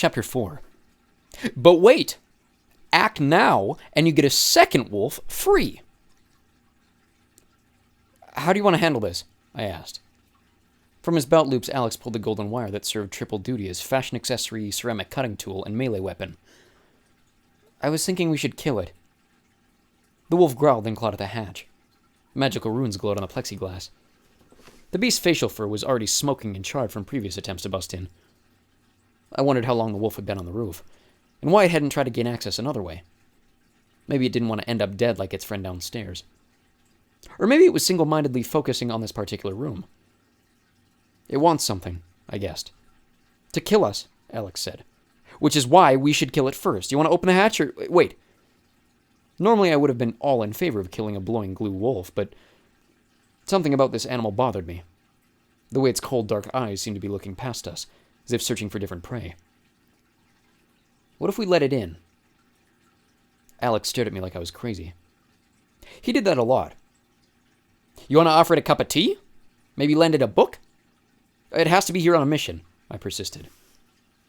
Chapter 4. But wait! Act now, and you get a second wolf free. How do you want to handle this? I asked. From his belt loops, Alex pulled the golden wire that served triple duty as fashion accessory, ceramic cutting tool, and melee weapon. I was thinking we should kill it. The wolf growled and clawed at the hatch. Magical runes glowed on the plexiglass. The beast's facial fur was already smoking and charred from previous attempts to bust in. I wondered how long the wolf had been on the roof, and why it hadn't tried to gain access another way. Maybe it didn't want to end up dead like its friend downstairs. Or maybe it was single-mindedly focusing on this particular room. It wants something, I guessed. To kill us, Alex said. Which is why we should kill it first. You want to open the hatch or... Wait. Normally I would have been all in favor of killing a blowing glue wolf, but something about this animal bothered me. The way its cold, dark eyes seemed to be looking past us, as if searching for different prey. What if we let it in? Alex stared at me like I was crazy. He did that a lot. You want to offer it a cup of tea? Maybe lend it a book? It has to be here on a mission, I persisted.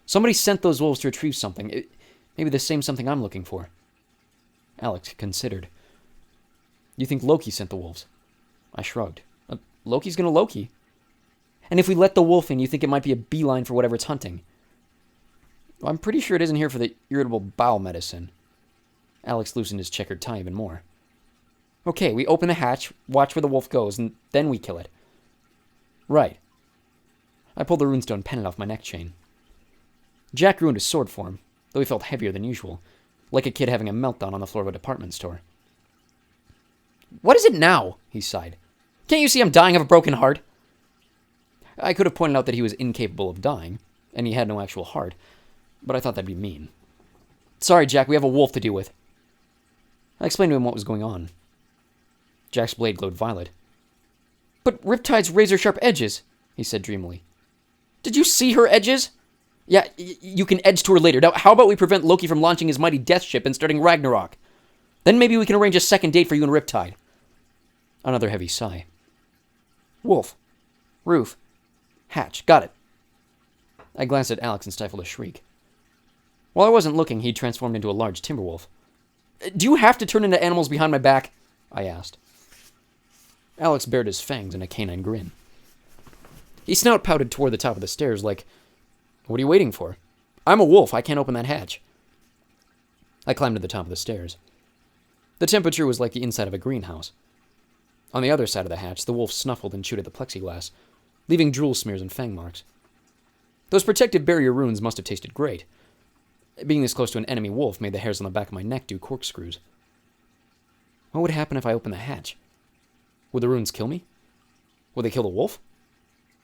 Somebody sent those wolves to retrieve something. Maybe the same something I'm looking for. Alex considered. You think Loki sent the wolves? I shrugged. Loki's gonna Loki. And if we let the wolf in, you think it might be a beeline for whatever it's hunting? Well, I'm pretty sure it isn't here for the irritable bowel medicine. Alex loosened his checkered tie even more. Okay, we open the hatch, watch where the wolf goes, and then we kill it. Right. I pulled the runestone pendant off my neck chain. Jack grew into sword form, though he felt heavier than usual, like a kid having a meltdown on the floor of a department store. What is it now? He sighed. Can't you see I'm dying of a broken heart? I could have pointed out that he was incapable of dying, and he had no actual heart, but I thought that'd be mean. Sorry, Jack, we have a wolf to deal with. I explained to him what was going on. Jack's blade glowed violet. But Riptide's razor-sharp edges, he said dreamily. Did you see her edges? Yeah, you can edge to her later. Now, how about we prevent Loki from launching his mighty death ship and starting Ragnarok? Then maybe we can arrange a second date for you and Riptide. Another heavy sigh. Wolf. Roof. Hatch. Got it. I glanced at Alex and stifled a shriek. While I wasn't looking, he'd transformed into a large timber wolf. Do you have to turn into animals behind my back? I asked. Alex bared his fangs in a canine grin. He snout pouted toward the top of the stairs like, what are you waiting for? I'm a wolf. I can't open that hatch. I climbed to the top of the stairs. The temperature was like the inside of a greenhouse. On the other side of the hatch, the wolf snuffled and chewed at the plexiglass, leaving drool smears and fang marks. Those protective barrier runes must have tasted great. Being this close to an enemy wolf made the hairs on the back of my neck do corkscrews. What would happen if I opened the hatch? Would the runes kill me? Would they kill the wolf?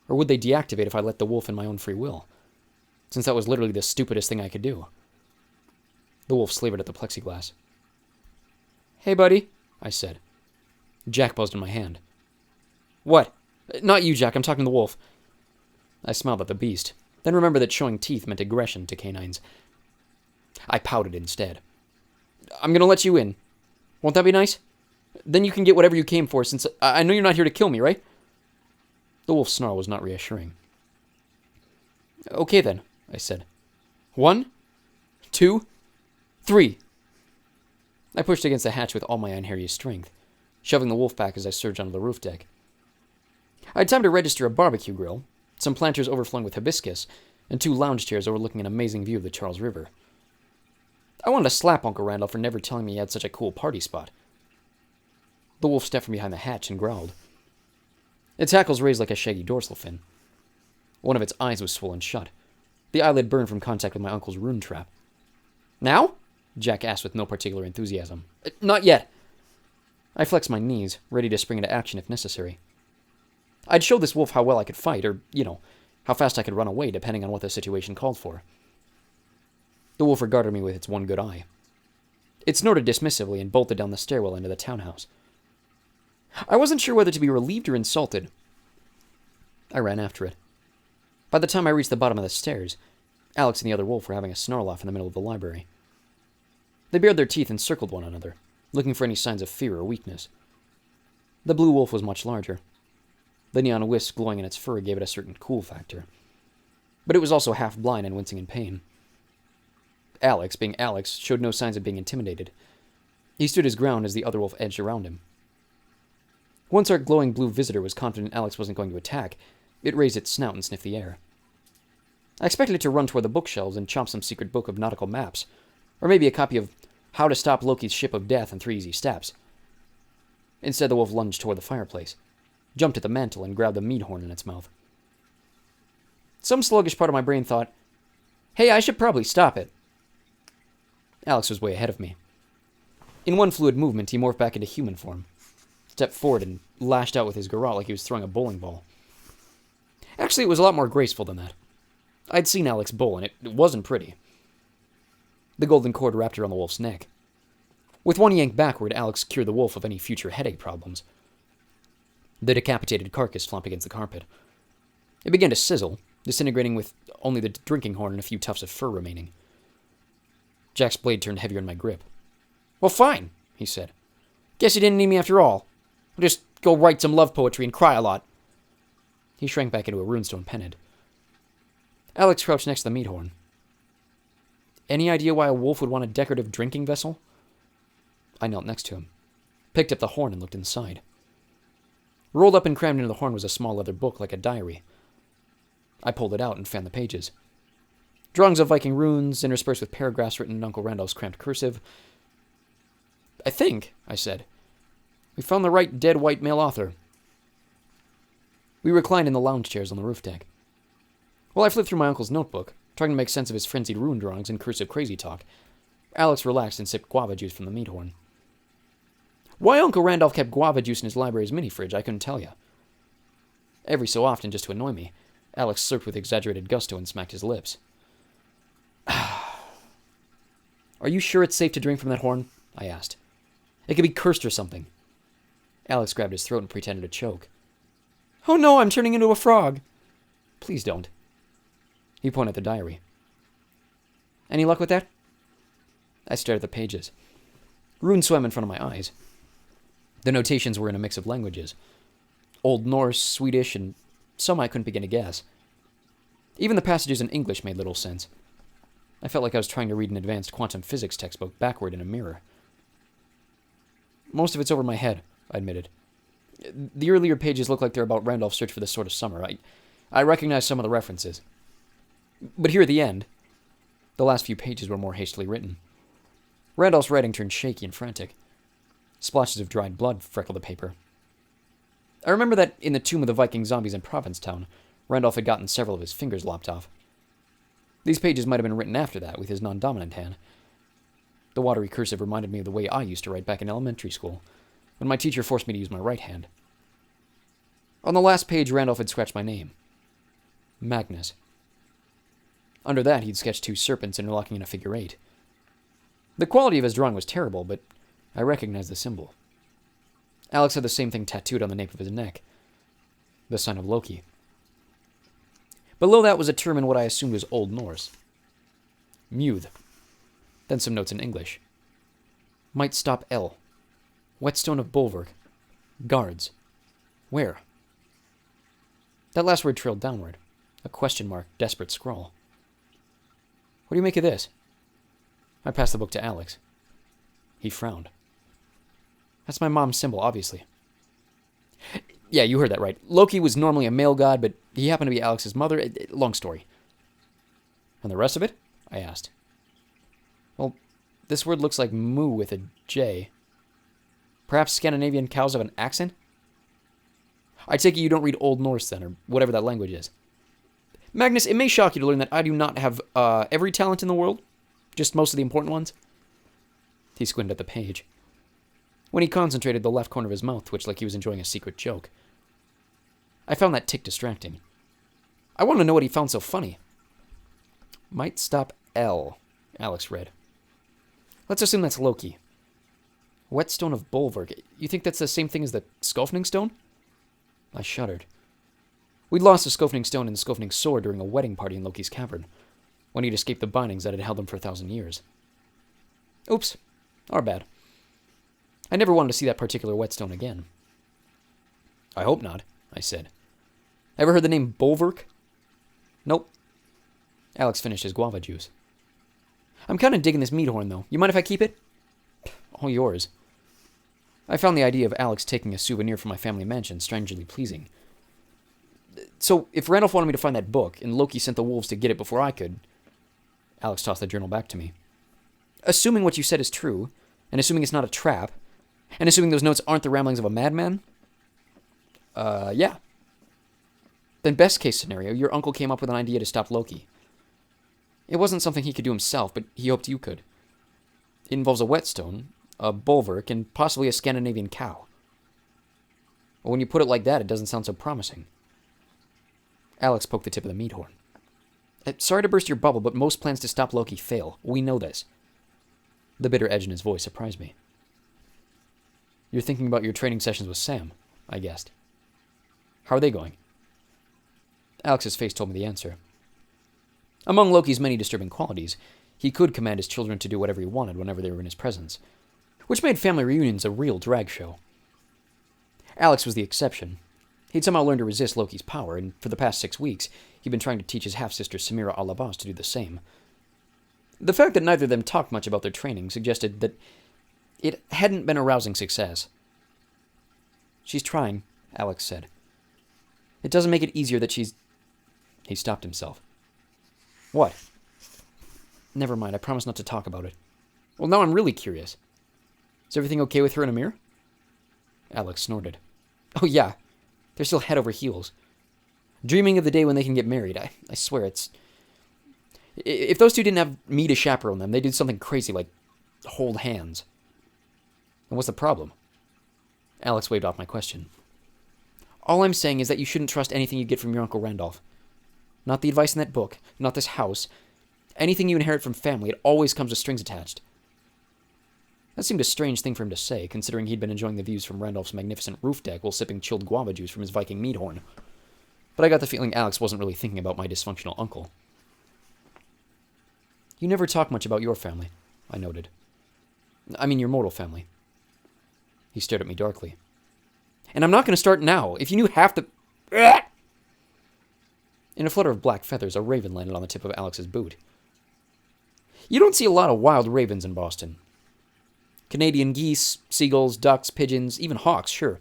Or would they deactivate if I let the wolf in my own free will? Since that was literally the stupidest thing I could do. The wolf slavered at the plexiglass. Hey, buddy, I said. Jack buzzed in my hand. What? Not you, Jack. I'm talking to the wolf. I smiled at the beast, then remembered that showing teeth meant aggression to canines. I pouted instead. I'm going to let you in. Won't that be nice? Then you can get whatever you came for, since I know you're not here to kill me, right? The wolf's snarl was not reassuring. Okay then, I said. 1, 2, 3. I pushed against the hatch with all my unharious strength, shoving the wolf back as I surged onto the roof deck. I had time to register a barbecue grill, some planters overflowing with hibiscus, and 2 lounge chairs overlooking an amazing view of the Charles River. I wanted to slap Uncle Randall for never telling me he had such a cool party spot. The wolf stepped from behind the hatch and growled. Its hackles raised like a shaggy dorsal fin. One of its eyes was swollen shut. The eyelid burned from contact with my uncle's rune trap. Now? Jack asked with no particular enthusiasm. Not yet. I flexed my knees, ready to spring into action if necessary. I'd show this wolf how well I could fight, or, how fast I could run away, depending on what the situation called for. The wolf regarded me with its one good eye. It snorted dismissively and bolted down the stairwell into the townhouse. I wasn't sure whether to be relieved or insulted. I ran after it. By the time I reached the bottom of the stairs, Alex and the other wolf were having a snarl-off in the middle of the library. They bared their teeth and circled one another, looking for any signs of fear or weakness. The blue wolf was much larger. The neon wisp glowing in its fur gave it a certain cool factor. But it was also half blind and wincing in pain. Alex, being Alex, showed no signs of being intimidated. He stood his ground as the other wolf edged around him. Once our glowing blue visitor was confident Alex wasn't going to attack, it raised its snout and sniffed the air. I expected it to run toward the bookshelves and chomp some secret book of nautical maps, or maybe a copy of How to Stop Loki's Ship of Death in 3 Easy Steps. Instead, the wolf lunged toward the fireplace, jumped at the mantel, and grabbed the meat horn in its mouth. Some sluggish part of my brain thought, "Hey, I should probably stop it." Alex was way ahead of me. In one fluid movement, he morphed back into human form, stepped forward, and lashed out with his garrote like he was throwing a bowling ball. Actually, it was a lot more graceful than that. I'd seen Alex bowl, and it wasn't pretty. The golden cord wrapped around the wolf's neck. With one yank backward, Alex cured the wolf of any future headache problems. The decapitated carcass flopped against the carpet. It began to sizzle, disintegrating with only the drinking horn and a few tufts of fur remaining. Jack's blade turned heavier in my grip. "Well, fine," he said. "Guess you didn't need me after all. I'll just go write some love poetry and cry a lot." He shrank back into a runestone pennant. Alex crouched next to the meat horn. "Any idea why a wolf would want a decorative drinking vessel?" I knelt next to him, picked up the horn, and looked inside. Rolled up and crammed into the horn was a small leather book like a diary. I pulled it out and fanned the pages. Drawings of Viking runes, interspersed with paragraphs written in Uncle Randolph's cramped cursive. "I think," I said, "we found the right dead white male author." We reclined in the lounge chairs on the roof deck. While I flipped through my uncle's notebook, trying to make sense of his frenzied rune drawings and cursive crazy talk, Alex relaxed and sipped guava juice from the meat horn. Why Uncle Randolph kept guava juice in his library's mini-fridge, I couldn't tell you. Every so often, just to annoy me, Alex slurped with exaggerated gusto and smacked his lips. "Are you sure it's safe to drink from that horn?" I asked. "It could be cursed or something." Alex grabbed his throat and pretended to choke. "Oh no, I'm turning into a frog." "Please don't." He pointed at the diary. "Any luck with that?" I stared at the pages. Runes swam in front of my eyes. The notations were in a mix of languages. Old Norse, Swedish, and some I couldn't begin to guess. Even the passages in English made little sense. I felt like I was trying to read an advanced quantum physics textbook backward in a mirror. "Most of it's over my head," I admitted. "The earlier pages look like they're about Randolph's search for this sort of summer. I recognize some of the references. But here at the end, the last few pages were more hastily written. Randolph's writing turned shaky and frantic. Splashes of dried blood freckled the paper. I remember that in the tomb of the Viking zombies in Provincetown, Randolph had gotten several of his fingers lopped off. These pages might have been written after that, with his non-dominant hand. The watery cursive reminded me of the way I used to write back in elementary school, when my teacher forced me to use my right hand. On the last page, Randolph had scratched my name. Magnus. Under that, he'd sketched 2 serpents interlocking in a figure 8. The quality of his drawing was terrible, but I recognized the symbol. Alex had the same thing tattooed on the nape of his neck. The sign of Loki. Below that was a term in what I assumed was Old Norse. Mjöd. Then some notes in English. Might stop L. Whetstone of Bulwark. Guards. Where? That last word trailed downward. A question mark, desperate scrawl. "What do you make of this?" I passed the book to Alex. He frowned. "That's my mom's symbol, obviously." "Yeah, you heard that right. Loki was normally a male god, but he happened to be Alex's mother. Long story." "And the rest of it?" I asked. "Well, this word looks like moo with a J. Perhaps Scandinavian cows have an accent?" "I take it you don't read Old Norse then, or whatever that language is." "Magnus, it may shock you to learn that I do not have every talent in the world, just most of the important ones." He squinted at the page. When he concentrated, the left corner of his mouth twitched like he was enjoying a secret joke. I found that tick distracting. I wanted to know what he found so funny. Might stop L, Alex read. "Let's assume that's Loki. Whetstone of Bulwark. You think that's the same thing as the Skofning Stone?" I shuddered. We'd lost the Skofning Stone and the Skofning Sword during a wedding party in Loki's cavern, when he'd escaped the bindings that had held him for 1,000 years. Oops. Our bad. I never wanted to see that particular whetstone again. "I hope not," I said. "Ever heard the name Bulwark?" "Nope." Alex finished his guava juice. I'm kind of digging this meat horn, though. You mind if I keep it? All yours. I found the idea of Alex taking a souvenir from my family mansion strangely pleasing. So, if Randolph wanted me to find that book, and Loki sent the wolves to get it before I could... Alex tossed the journal back to me. Assuming what you said is true, and assuming it's not a trap, and assuming those notes aren't the ramblings of a madman? Yeah. Then best case scenario, your uncle came up with an idea to stop Loki. It wasn't something he could do himself, but he hoped you could. It involves a whetstone, a bulwark, and possibly a Scandinavian cow. Well, when you put it like that, it doesn't sound so promising. Alex poked the tip of the meat horn. Sorry to burst your bubble, but most plans to stop Loki fail. We know this. The bitter edge in his voice surprised me. You're thinking about your training sessions with Sam, I guessed. How are they going? Alex's face told me the answer. Among Loki's many disturbing qualities, he could command his children to do whatever he wanted whenever they were in his presence, which made family reunions a real drag show. Alex was the exception. He'd somehow learned to resist Loki's power, and for the past 6 weeks, he'd been trying to teach his half-sister Samira Alabas to do the same. The fact that neither of them talked much about their training suggested that it hadn't been a rousing success. She's trying, Alex said. It doesn't make it easier that she's... He stopped himself. What? Never mind, I promise not to talk about it. Well, now I'm really curious. Is everything okay with her and Amir? Alex snorted. Oh, yeah. They're still head over heels. Dreaming of the day when they can get married. I swear it's... If those two didn't have me to chaperone them, they did something crazy like hold hands. And what's the problem? Alex waved off my question. All I'm saying is that you shouldn't trust anything you get from your Uncle Randolph. Not the advice in that book, not this house. Anything you inherit from family, it always comes with strings attached. That seemed a strange thing for him to say, considering he'd been enjoying the views from Randolph's magnificent roof deck while sipping chilled guava juice from his Viking meat horn. But I got the feeling Alex wasn't really thinking about my dysfunctional uncle. You never talk much about your family, I noted. I mean your mortal family. He stared at me darkly. And I'm not going to start now. If you knew half the... In a flutter of black feathers, a raven landed on the tip of Alex's boot. You don't see a lot of wild ravens in Boston. Canadian geese, seagulls, ducks, pigeons, even hawks, sure.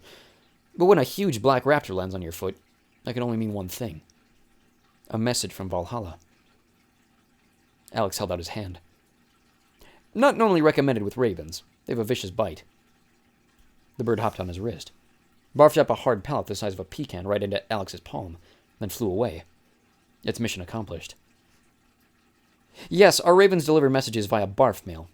But when a huge black raptor lands on your foot, that can only mean one thing. A message from Valhalla. Alex held out his hand. Not normally recommended with ravens. They have a vicious bite. The bird hopped on his wrist, barfed up a hard pellet the size of a pecan right into Alex's palm, then flew away. Its mission accomplished. Yes, our ravens deliver messages via barf mail.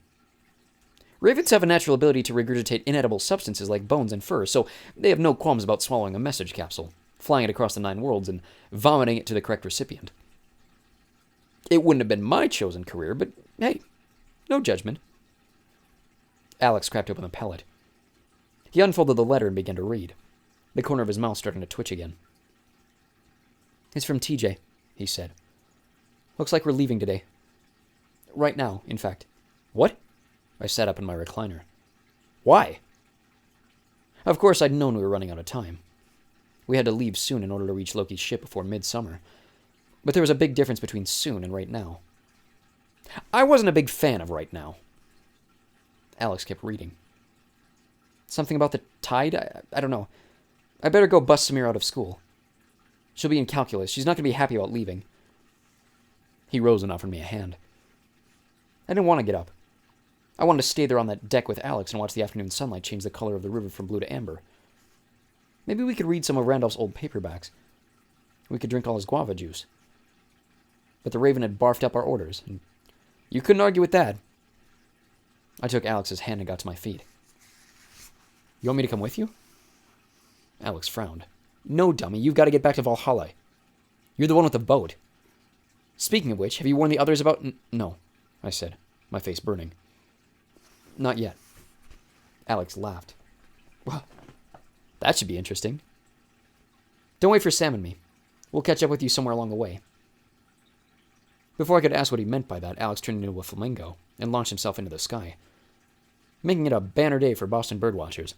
Ravens have a natural ability to regurgitate inedible substances like bones and fur, so they have no qualms about swallowing a message capsule, flying it across the 9 worlds, and vomiting it to the correct recipient. It wouldn't have been my chosen career, but hey, no judgment. Alex cracked open the pellet. He unfolded the letter and began to read, the corner of his mouth starting to twitch again. It's from TJ, he said. Looks like we're leaving today. Right now, in fact. What? I sat up in my recliner. Why? Of course, I'd known we were running out of time. We had to leave soon in order to reach Loki's ship before midsummer. But there was a big difference between soon and right now. I wasn't a big fan of right now. Alex kept reading. Something about the tide? I don't know. I better go bust Samir out of school. She'll be in calculus. She's not going to be happy about leaving. He rose and offered me a hand. I didn't want to get up. I wanted to stay there on that deck with Alex and watch the afternoon sunlight change the color of the river from blue to amber. Maybe we could read some of Randolph's old paperbacks. We could drink all his guava juice. But the raven had barfed up our orders, and you couldn't argue with that. I took Alex's hand and got to my feet. You want me to come with you? Alex frowned. No, dummy, you've got to get back to Valhalla. You're the one with the boat. Speaking of which, have you warned the others about... No, I said, my face burning. Not yet. Alex laughed. Well, that should be interesting. Don't wait for Sam and me. We'll catch up with you somewhere along the way. Before I could ask what he meant by that, Alex turned into a flamingo and launched himself into the sky, making it a banner day for Boston birdwatchers.